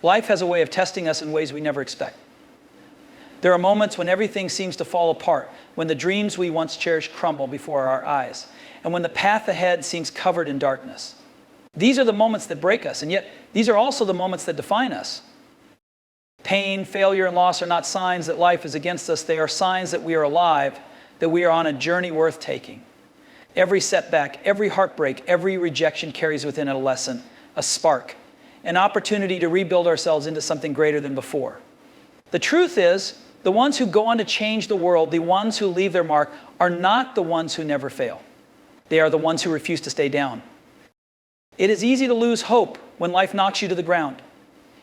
Life has a way of testing us in ways we never expect. There are moments when everything seems to fall apart, when the dreams we once cherished crumble before our eyes, and when the path ahead seems covered in darkness. These are the moments that break us, and yet these are also the moments that define us. Pain, failure, and loss are not signs that life is against us. They are signs that we are alive, that we are on a journey worth taking. Every setback, every heartbreak, every rejection carries within it a lesson, a spark, an opportunity to rebuild ourselves into something greater than before. The truth is, the ones who go on to change the world, the ones who leave their mark, are not the ones who never fail. They are the ones who refuse to stay down. It is easy to lose hope when life knocks you to the ground.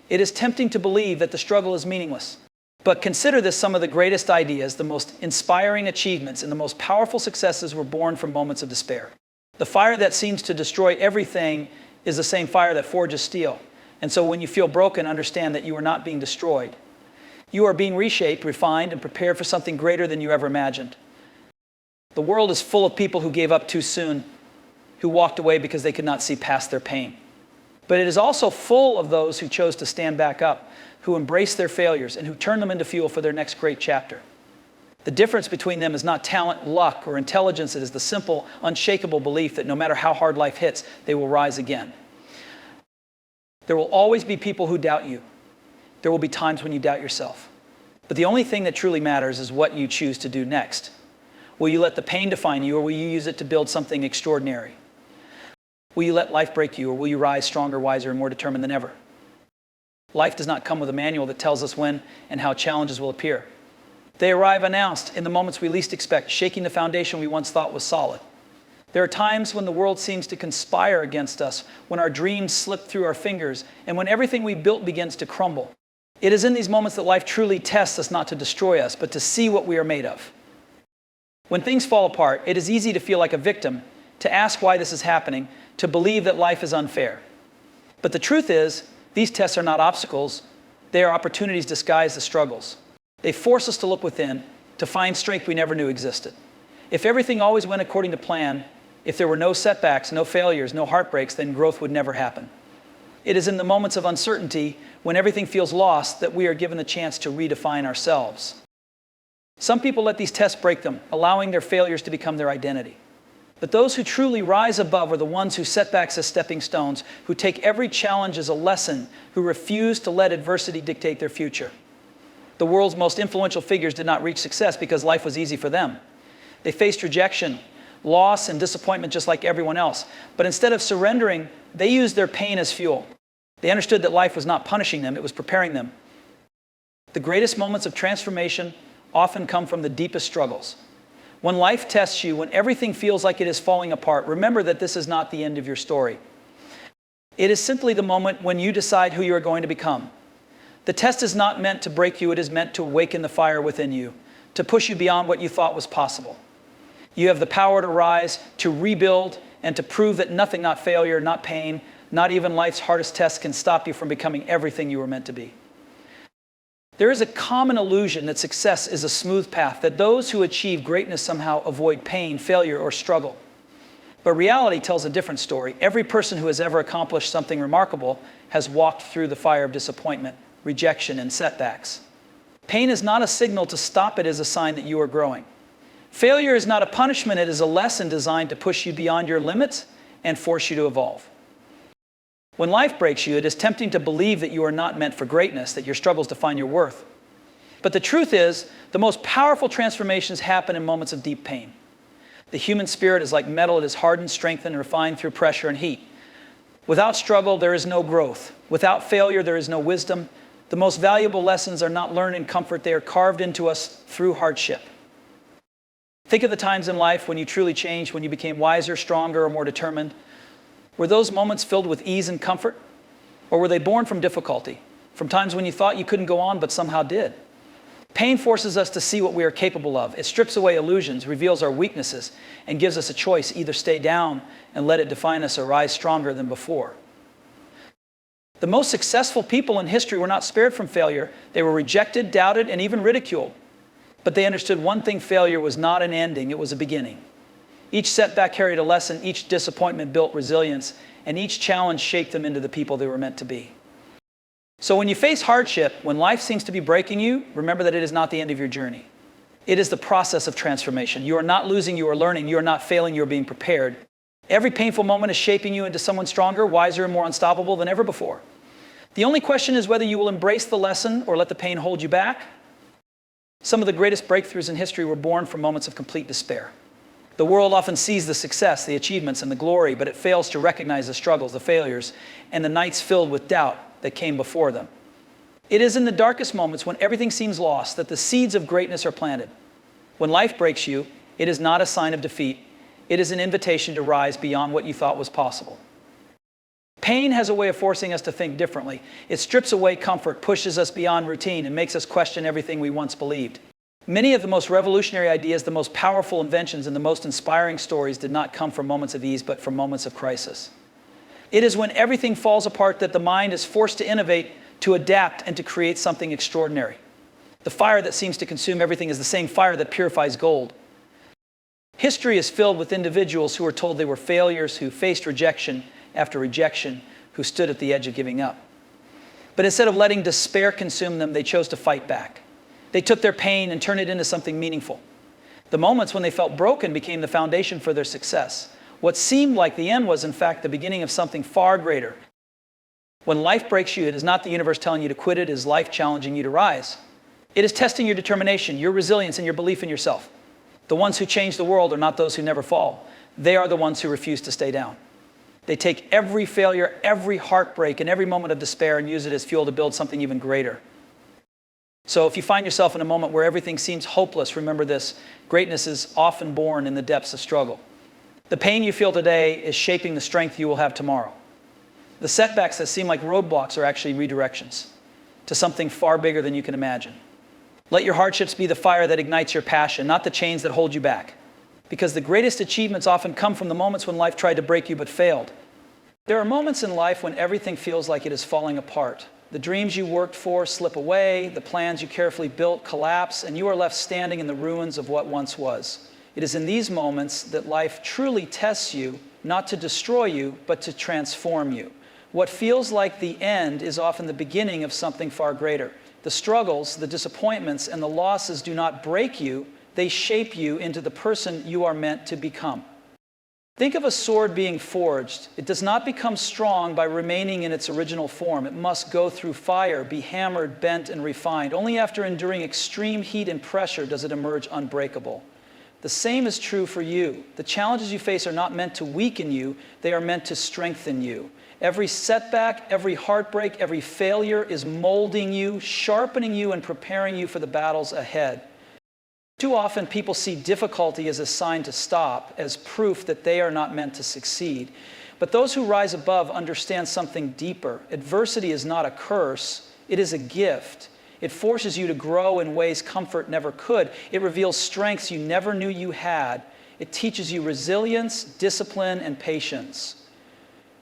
It is tempting to believe that the struggle is meaningless. But consider this: some of the greatest ideas, the most inspiring achievements, and the most powerful successes were born from moments of despair. The fire that seems to destroy everything is the same fire that forges steel. And so when you feel broken, understand that you are not being destroyed. You are being reshaped, refined, and prepared for something greater than you ever imagined. The world is full of people who gave up too soon, who walked away because they could not see past their pain. But it is also full of those who chose to stand back up, who embraced their failures, and who turned them into fuel for their next great chapter. The difference between them is not talent, luck, or intelligence. It is the simple, unshakable belief that no matter how hard life hits, they will rise again. There will always be people who doubt you. There will be times when you doubt yourself. But the only thing that truly matters is what you choose to do next. Will you let the pain define you, or will you use it to build something extraordinary? Will you let life break you, or will you rise stronger, wiser, and more determined than ever? Life does not come with a manual that tells us when and how challenges will appear. They arrive announced in the moments we least expect, shaking the foundation we once thought was solid. There are times when the world seems to conspire against us, when our dreams slip through our fingers, and when everything we built begins to crumble. It is in these moments that life truly tests us, not to destroy us, but to see what we are made of. When things fall apart, it is easy to feel like a victim, to ask why this is happening, to believe that life is unfair. But the truth is, these tests are not obstacles. They are opportunities disguised as struggles. They force us to look within, to find strength we never knew existed. If everything always went according to plan, if there were no setbacks, no failures, no heartbreaks, then growth would never happen. It is in the moments of uncertainty, when everything feels lost, that we are given the chance to redefine ourselves. Some people let these tests break them, allowing their failures to become their identity. But those who truly rise above are the ones who setbacks as stepping stones, who take every challenge as a lesson, who refuse to let adversity dictate their future. The world's most influential figures did not reach success because life was easy for them. They faced rejection, loss, and disappointment just like everyone else. But instead of surrendering, they used their pain as fuel. They understood that life was not punishing them, it was preparing them. The greatest moments of transformation often come from the deepest struggles. When life tests you, when everything feels like it is falling apart, remember that this is not the end of your story. It is simply the moment when you decide who you are going to become. The test is not meant to break you, it is meant to awaken the fire within you, to push you beyond what you thought was possible. You have the power to rise, to rebuild, and to prove that nothing, not failure, not pain, not even life's hardest tests, can stop you from becoming everything you were meant to be. There is a common illusion that success is a smooth path, that those who achieve greatness somehow avoid pain, failure, or struggle. But reality tells a different story. Every person who has ever accomplished something remarkable has walked through the fire of disappointment, rejection, and setbacks. Pain is not a signal to stop, it is a sign that you are growing. Failure is not a punishment, it is a lesson designed to push you beyond your limits and force you to evolve. When life breaks you, it is tempting to believe that you are not meant for greatness, that your struggles define your worth. But the truth is, the most powerful transformations happen in moments of deep pain. The human spirit is like metal. It is hardened, strengthened, and refined through pressure and heat. Without struggle, there is no growth. Without failure, there is no wisdom. The most valuable lessons are not learned in comfort. They are carved into us through hardship. Think of the times in life when you truly changed, when you became wiser, stronger, or more determined. Were those moments filled with ease and comfort? Or were they born from difficulty, from times when you thought you couldn't go on but somehow did? Pain forces us to see what we are capable of. It strips away illusions, reveals our weaknesses, and gives us a choice: either stay down and let it define us, or rise stronger than before. The most successful people in history were not spared from failure. They were rejected, doubted, and even ridiculed. But they understood one thing: failure was not an ending, it was a beginning. Each setback carried a lesson, each disappointment built resilience, and each challenge shaped them into the people they were meant to be. So when you face hardship, when life seems to be breaking you, remember that it is not the end of your journey. It is the process of transformation. You are not losing, you are learning. You are not failing, you are being prepared. Every painful moment is shaping you into someone stronger, wiser, and more unstoppable than ever before. The only question is whether you will embrace the lesson or let the pain hold you back. Some of the greatest breakthroughs in history were born from moments of complete despair. The world often sees the success, the achievements, and the glory, but it fails to recognize the struggles, the failures, and the nights filled with doubt that came before them. It is in the darkest moments when everything seems lost that the seeds of greatness are planted. When life breaks you, it is not a sign of defeat. It is an invitation to rise beyond what you thought was possible. Pain has a way of forcing us to think differently. It strips away comfort, pushes us beyond routine, and makes us question everything we once believed. Many of the most revolutionary ideas, the most powerful inventions, and the most inspiring stories did not come from moments of ease, but from moments of crisis. It is when everything falls apart that the mind is forced to innovate, to adapt, and to create something extraordinary. The fire that seems to consume everything is the same fire that purifies gold. History is filled with individuals who were told they were failures, who faced rejection after rejection, who stood at the edge of giving up. But instead of letting despair consume them, they chose to fight back. They took their pain and turned it into something meaningful. The moments when they felt broken became the foundation for their success. What seemed like the end was, in fact, the beginning of something far greater. When life breaks you, it is not the universe telling you to quit, it is life challenging you to rise. It is testing your determination, your resilience, and your belief in yourself. The ones who change the world are not those who never fall. They are the ones who refuse to stay down. They take every failure, every heartbreak, and every moment of despair and use it as fuel to build something even greater. So if you find yourself in a moment where everything seems hopeless, remember this: greatness is often born in the depths of struggle. The pain you feel today is shaping the strength you will have tomorrow. The setbacks that seem like roadblocks are actually redirections to something far bigger than you can imagine. Let your hardships be the fire that ignites your passion, not the chains that hold you back. Because the greatest achievements often come from the moments when life tried to break you but failed. There are moments in life when everything feels like it is falling apart. The dreams you worked for slip away, the plans you carefully built collapse, and you are left standing in the ruins of what once was. It is in these moments that life truly tests you, not to destroy you, but to transform you. What feels like the end is often the beginning of something far greater. The struggles, the disappointments, and the losses do not break you, they shape you into the person you are meant to become. Think of a sword being forged. It does not become strong by remaining in its original form. It must go through fire, be hammered, bent, and refined. Only after enduring extreme heat and pressure does it emerge unbreakable. The same is true for you. The challenges you face are not meant to weaken you, they are meant to strengthen you. Every setback, every heartbreak, every failure is molding you, sharpening you, and preparing you for the battles ahead. Too often people see difficulty as a sign to stop, as proof that they are not meant to succeed. But those who rise above understand something deeper. Adversity is not a curse, it is a gift. It forces you to grow in ways comfort never could. It reveals strengths you never knew you had. It teaches you resilience, discipline, and patience.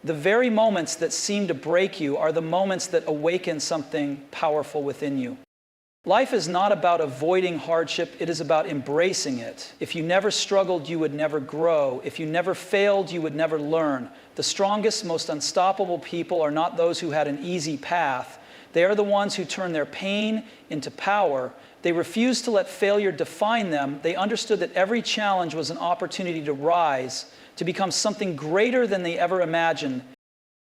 The very moments that seem to break you are the moments that awaken something powerful within you. Life is not about avoiding hardship, it is about embracing it. If you never struggled, you would never grow. If you never failed, you would never learn. The strongest, most unstoppable people are not those who had an easy path. They are the ones who turn their pain into power. They refused to let failure define them. They understood that every challenge was an opportunity to rise, to become something greater than they ever imagined.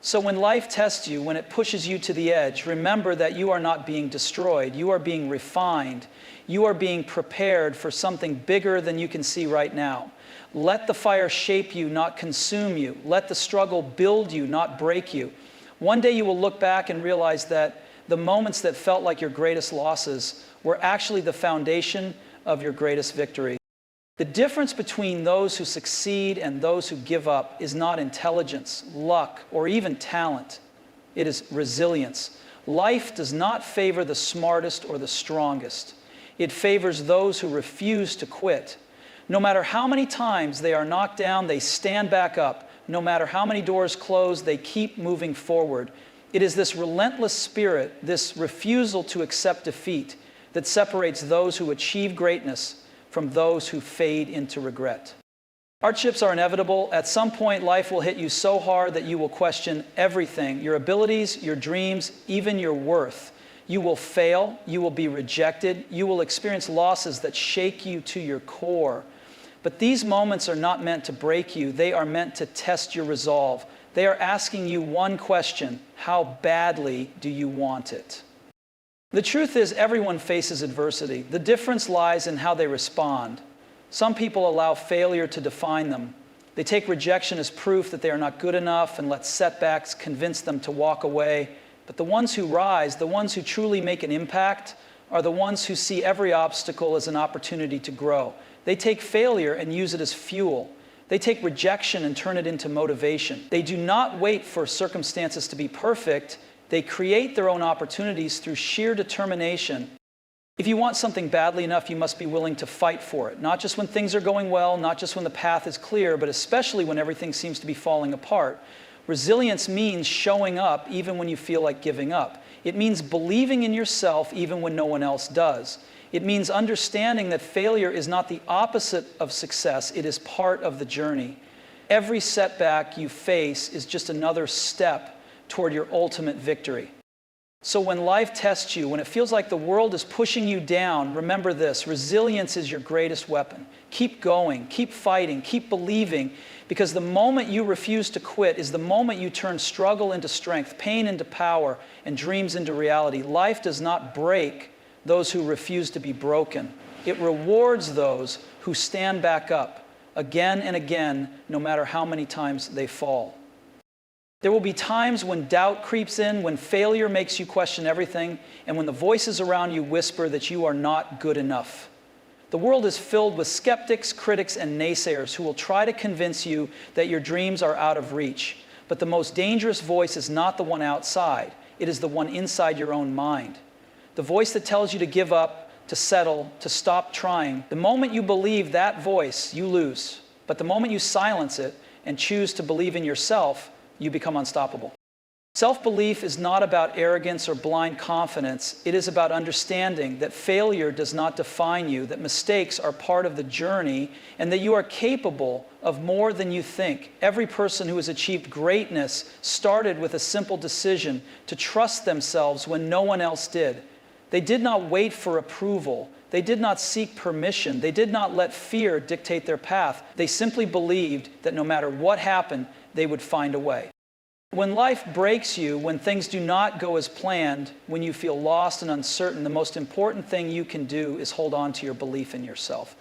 So when life tests you, when it pushes you to the edge, remember that you are not being destroyed. You are being refined. You are being prepared for something bigger than you can see right now. Let the fire shape you, not consume you. Let the struggle build you, not break you. One day you will look back and realize that the moments that felt like your greatest losses were actually the foundation of your greatest victory. The difference between those who succeed and those who give up is not intelligence, luck, or even talent. It is resilience. Life does not favor the smartest or the strongest. It favors those who refuse to quit. No matter how many times they are knocked down, they stand back up. No matter how many doors close, they keep moving forward. It is this relentless spirit, this refusal to accept defeat, that separates those who achieve greatness from those who fade into regret. Hardships are inevitable. At some point, life will hit you so hard that you will question everything, your abilities, your dreams, even your worth. You will fail, you will be rejected, you will experience losses that shake you to your core. But these moments are not meant to break you, they are meant to test your resolve. They are asking you one question: how badly do you want it? The truth is, everyone faces adversity. The difference lies in how they respond. Some people allow failure to define them. They take rejection as proof that they are not good enough and let setbacks convince them to walk away. But the ones who rise, the ones who truly make an impact, are the ones who see every obstacle as an opportunity to grow. They take failure and use it as fuel. They take rejection and turn it into motivation. They do not wait for circumstances to be perfect. They create their own opportunities through sheer determination. If you want something badly enough, you must be willing to fight for it. Not just when things are going well, not just when the path is clear, but especially when everything seems to be falling apart. Resilience means showing up even when you feel like giving up. It means believing in yourself even when no one else does. It means understanding that failure is not the opposite of success, it is part of the journey. Every setback you face is just another step toward your ultimate victory. So when life tests you, when it feels like the world is pushing you down, remember this: resilience is your greatest weapon. Keep going, keep fighting, keep believing, because the moment you refuse to quit is the moment you turn struggle into strength, pain into power, and dreams into reality. Life does not break those who refuse to be broken. It rewards those who stand back up again and again, no matter how many times they fall. There will be times when doubt creeps in, when failure makes you question everything, and when the voices around you whisper that you are not good enough. The world is filled with skeptics, critics, and naysayers who will try to convince you that your dreams are out of reach. But the most dangerous voice is not the one outside. It is the one inside your own mind. The voice that tells you to give up, to settle, to stop trying. The moment you believe that voice, you lose. But the moment you silence it and choose to believe in yourself, you become unstoppable. Self-belief is not about arrogance or blind confidence. It is about understanding that failure does not define you, that mistakes are part of the journey, and that you are capable of more than you think. Every person who has achieved greatness started with a simple decision to trust themselves when no one else did. They did not wait for approval. They did not seek permission. They did not let fear dictate their path. They simply believed that no matter what happened, they would find a way. When life breaks you, when things do not go as planned, when you feel lost and uncertain, the most important thing you can do is hold on to your belief in yourself.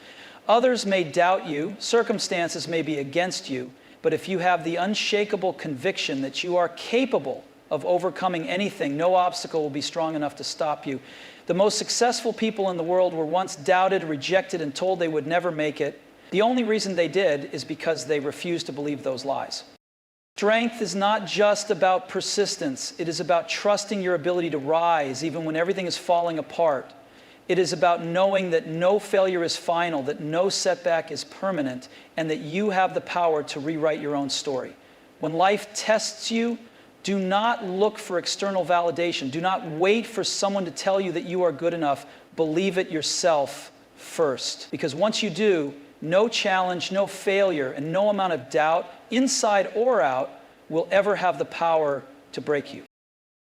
Others may doubt you, circumstances may be against you, but if you have the unshakable conviction that you are capable of overcoming anything, no obstacle will be strong enough to stop you. The most successful people in the world were once doubted, rejected, and told they would never make it. The only reason they did is because they refused to believe those lies. Strength is not just about persistence. It is about trusting your ability to rise even when everything is falling apart. It is about knowing that no failure is final, that no setback is permanent, and that you have the power to rewrite your own story. When life tests you, do not look for external validation. Do not wait for someone to tell you that you are good enough. Believe it yourself first. Because once you do, no challenge, no failure, and no amount of doubt, inside or out, will ever have the power to break you.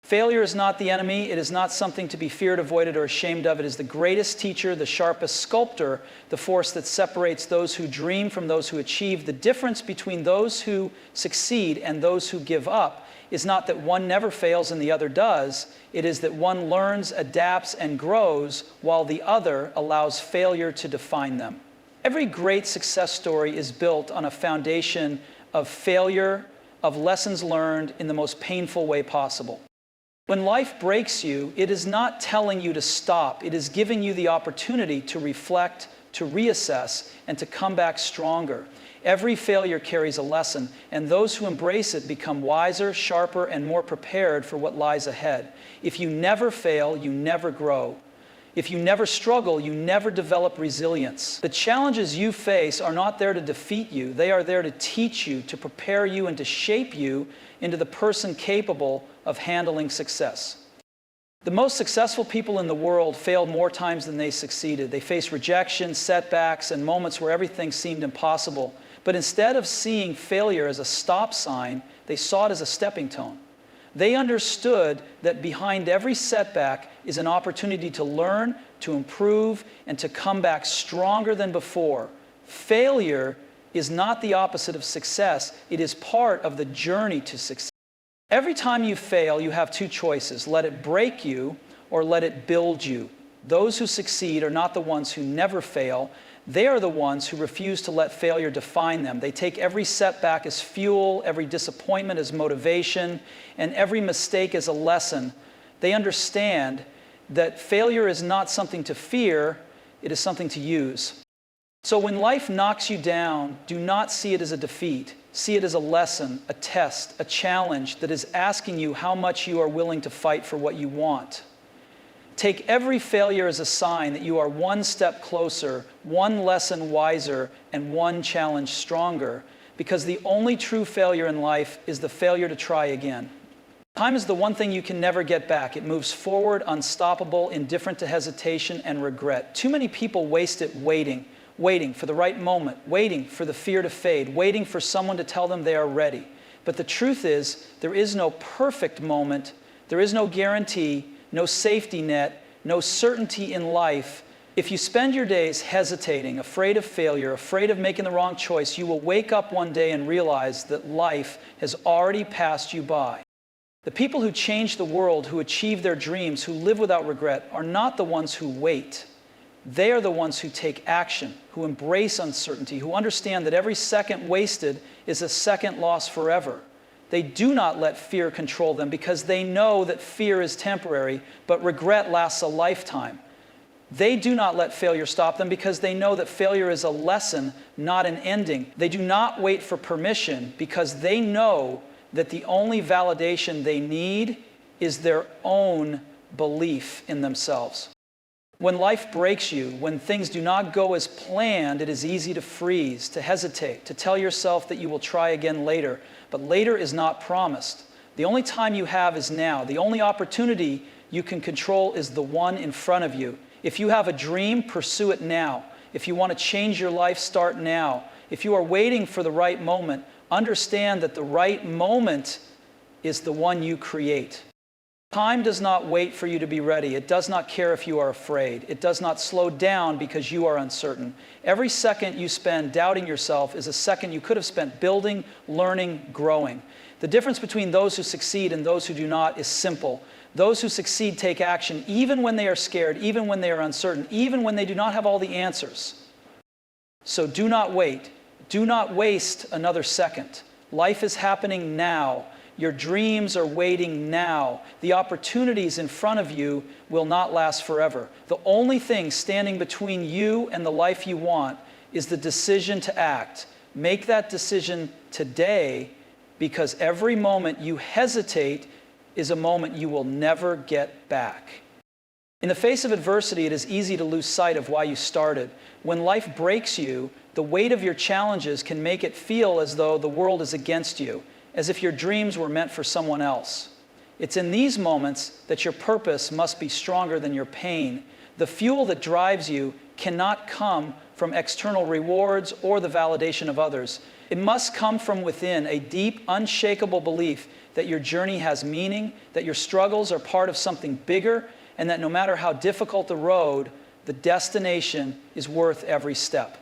Failure is not the enemy. It is not something to be feared, avoided, or ashamed of. It is the greatest teacher, the sharpest sculptor, the force that separates those who dream from those who achieve. The difference between those who succeed and those who give up is not that one never fails and the other does. It is that one learns, adapts, and grows, while the other allows failure to define them. Every great success story is built on a foundation of failure, of lessons learned in the most painful way possible. When life breaks you, it is not telling you to stop. It is giving you the opportunity to reflect, to reassess, and to come back stronger. Every failure carries a lesson, and those who embrace it become wiser, sharper, and more prepared for what lies ahead. If you never fail, you never grow. If you never struggle, you never develop resilience. The challenges you face are not there to defeat you. They are there to teach you, to prepare you, and to shape you into the person capable of handling success. The most successful people in the world failed more times than they succeeded. They faced rejection, setbacks, and moments where everything seemed impossible. But instead of seeing failure as a stop sign, they saw it as a stepping stone. They understood that behind every setback is an opportunity to learn, to improve, and to come back stronger than before. Failure is not the opposite of success. It is part of the journey to success. Every time you fail, you have two choices. Let it break you or let it build you. Those who succeed are not the ones who never fail. They are the ones who refuse to let failure define them. They take every setback as fuel, every disappointment as motivation, and every mistake as a lesson. They understand that failure is not something to fear, it is something to use. So when life knocks you down, do not see it as a defeat. See it as a lesson, a test, a challenge that is asking you how much you are willing to fight for what you want. Take every failure as a sign that you are one step closer, one lesson wiser, and one challenge stronger, because the only true failure in life is the failure to try again. Time is the one thing you can never get back. It moves forward, unstoppable, indifferent to hesitation and regret. Too many people waste it waiting for the right moment, waiting for the fear to fade, waiting for someone to tell them they are ready. But the truth is, there is no perfect moment, there is no guarantee, no safety net, no certainty in life. If you spend your days hesitating, afraid of failure, afraid of making the wrong choice, you will wake up one day and realize that life has already passed you by. The people who change the world, who achieve their dreams, who live without regret, are not the ones who wait. They are the ones who take action, who embrace uncertainty, who understand that every second wasted is a second lost forever. They do not let fear control them because they know that fear is temporary, but regret lasts a lifetime. They do not let failure stop them because they know that failure is a lesson, not an ending. They do not wait for permission because they know that the only validation they need is their own belief in themselves. When life breaks you, when things do not go as planned, it is easy to freeze, to hesitate, to tell yourself that you will try again later. But later is not promised. The only time you have is now. The only opportunity you can control is the one in front of you. If you have a dream, pursue it now. If you want to change your life, start now. If you are waiting for the right moment, understand that the right moment is the one you create. Time does not wait for you to be ready. It does not care if you are afraid. It does not slow down because you are uncertain. Every second you spend doubting yourself is a second you could have spent building, learning, growing. The difference between those who succeed and those who do not is simple. Those who succeed take action even when they are scared, even when they are uncertain, even when they do not have all the answers. So do not wait. Do not waste another second. Life is happening now. Your dreams are waiting now. The opportunities in front of you will not last forever. The only thing standing between you and the life you want is the decision to act. Make that decision today, because every moment you hesitate is a moment you will never get back. In the face of adversity, it is easy to lose sight of why you started. When life breaks you, the weight of your challenges can make it feel as though the world is against you, as if your dreams were meant for someone else. It's in these moments that your purpose must be stronger than your pain. The fuel that drives you cannot come from external rewards or the validation of others. It must come from within, a deep, unshakable belief that your journey has meaning, that your struggles are part of something bigger, and that no matter how difficult the road, the destination is worth every step.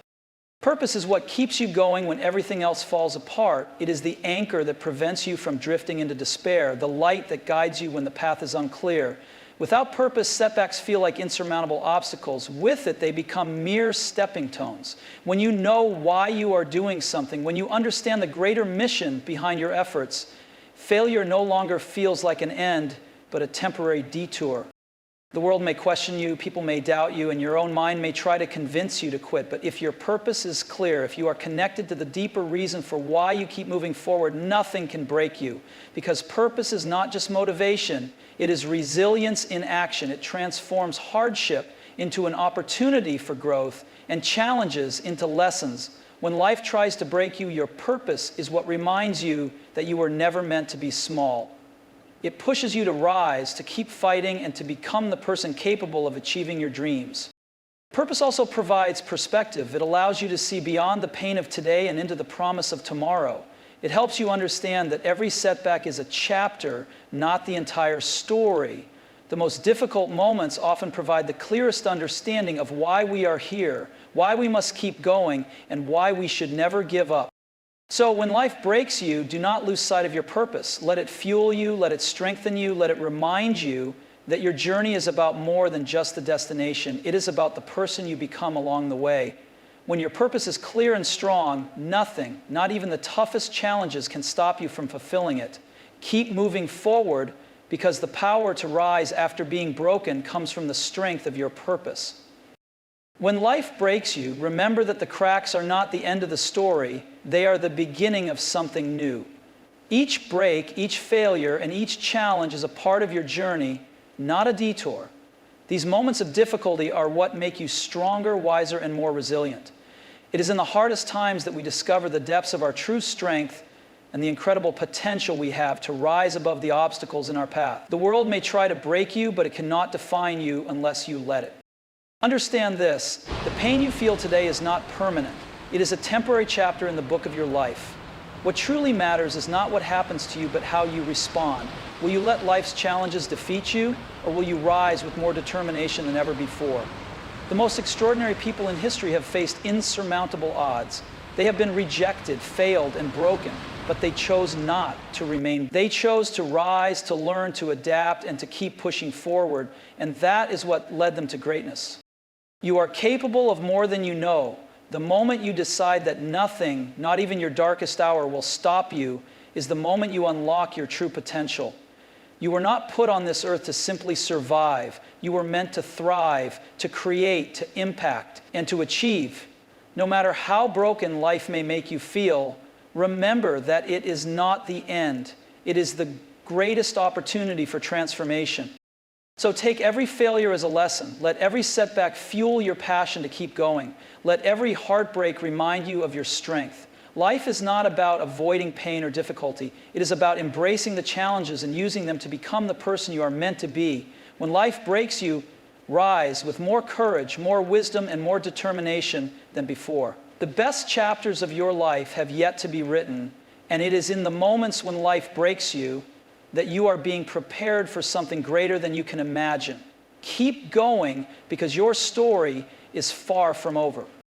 Purpose is what keeps you going when everything else falls apart. It is the anchor that prevents you from drifting into despair, the light that guides you when the path is unclear. Without purpose, setbacks feel like insurmountable obstacles. With it, they become mere stepping stones. When you know why you are doing something, when you understand the greater mission behind your efforts, failure no longer feels like an end, but a temporary detour. The world may question you, people may doubt you, and your own mind may try to convince you to quit. But if your purpose is clear, if you are connected to the deeper reason for why you keep moving forward, nothing can break you. Because purpose is not just motivation, it is resilience in action. It transforms hardship into an opportunity for growth and challenges into lessons. When life tries to break you, your purpose is what reminds you that you were never meant to be small. It pushes you to rise, to keep fighting, and to become the person capable of achieving your dreams. Purpose also provides perspective. It allows you to see beyond the pain of today and into the promise of tomorrow. It helps you understand that every setback is a chapter, not the entire story. The most difficult moments often provide the clearest understanding of why we are here, why we must keep going, and why we should never give up. So when life breaks you, do not lose sight of your purpose. Let it fuel you, let it strengthen you, let it remind you that your journey is about more than just the destination. It is about the person you become along the way. When your purpose is clear and strong, nothing, not even the toughest challenges, can stop you from fulfilling it. Keep moving forward, because the power to rise after being broken comes from the strength of your purpose. When life breaks you, remember that the cracks are not the end of the story, they are the beginning of something new. Each break, each failure, and each challenge is a part of your journey, not a detour. These moments of difficulty are what make you stronger, wiser, and more resilient. It is in the hardest times that we discover the depths of our true strength and the incredible potential we have to rise above the obstacles in our path. The world may try to break you, but it cannot define you unless you let it. Understand this: the pain you feel today is not permanent. It is a temporary chapter in the book of your life. What truly matters is not what happens to you, but how you respond. Will you let life's challenges defeat you, or will you rise with more determination than ever before? The most extraordinary people in history have faced insurmountable odds. They have been rejected, failed, and broken, but they chose not to remain. They chose to rise, to learn, to adapt, and to keep pushing forward, and that is what led them to greatness. You are capable of more than you know. The moment you decide that nothing, not even your darkest hour, will stop you, is the moment you unlock your true potential. You were not put on this earth to simply survive. You were meant to thrive, to create, to impact, and to achieve. No matter how broken life may make you feel, remember that it is not the end. It is the greatest opportunity for transformation. So take every failure as a lesson. Let every setback fuel your passion to keep going. Let every heartbreak remind you of your strength. Life is not about avoiding pain or difficulty. It is about embracing the challenges and using them to become the person you are meant to be. When life breaks you, rise with more courage, more wisdom, and more determination than before. The best chapters of your life have yet to be written, and it is in the moments when life breaks you that you are being prepared for something greater than you can imagine. Keep going, because your story is far from over.